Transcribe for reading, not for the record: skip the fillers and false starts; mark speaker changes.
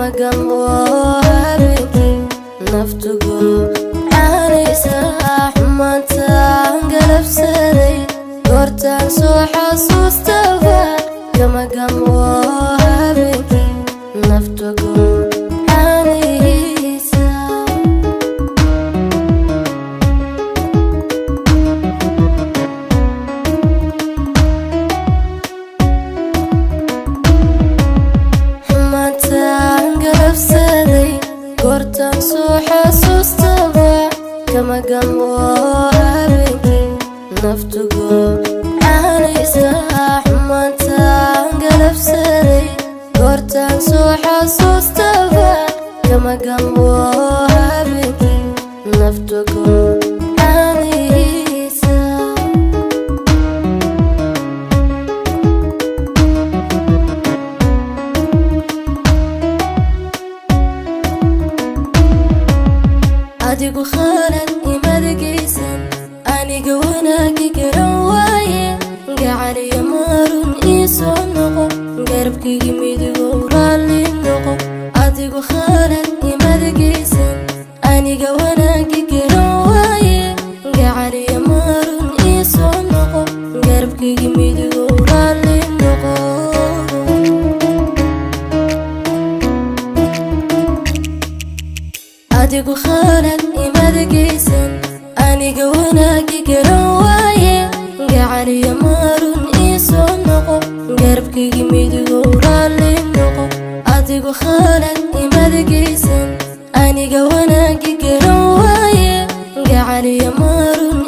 Speaker 1: kama gambo habeenkii naftugu aanaysa xumaantaan galabsaday goortaan soo xasuustaba kama gambo habeenkii naftugu aanaysa xumaantaan galabsaday goortaan soo xasuustaba kama gambo habeenkii naftugu aanaysa xumaantaan galabsaday goortaan soo xasuustaba kama gambo habeenkii naftugu aanaysa adigu khalad imadagaysan aniga wanaagi garan waaye gacaliya marun iisoo noqo garabkaygi midigow raalli noqo adigu khalad imadagaysan aniga wanaagi garan waaye gacaliya marun iisoo noqo garabkaygi midigow raalli noqo adigu khalad imadagaysan aniga wanaagi garan waaye gacaliya marun iisoo noqo garabkaygi midigow raalli noqo adigu khalad imadagaysan aniga wanaagi garan waaye gacaliya marun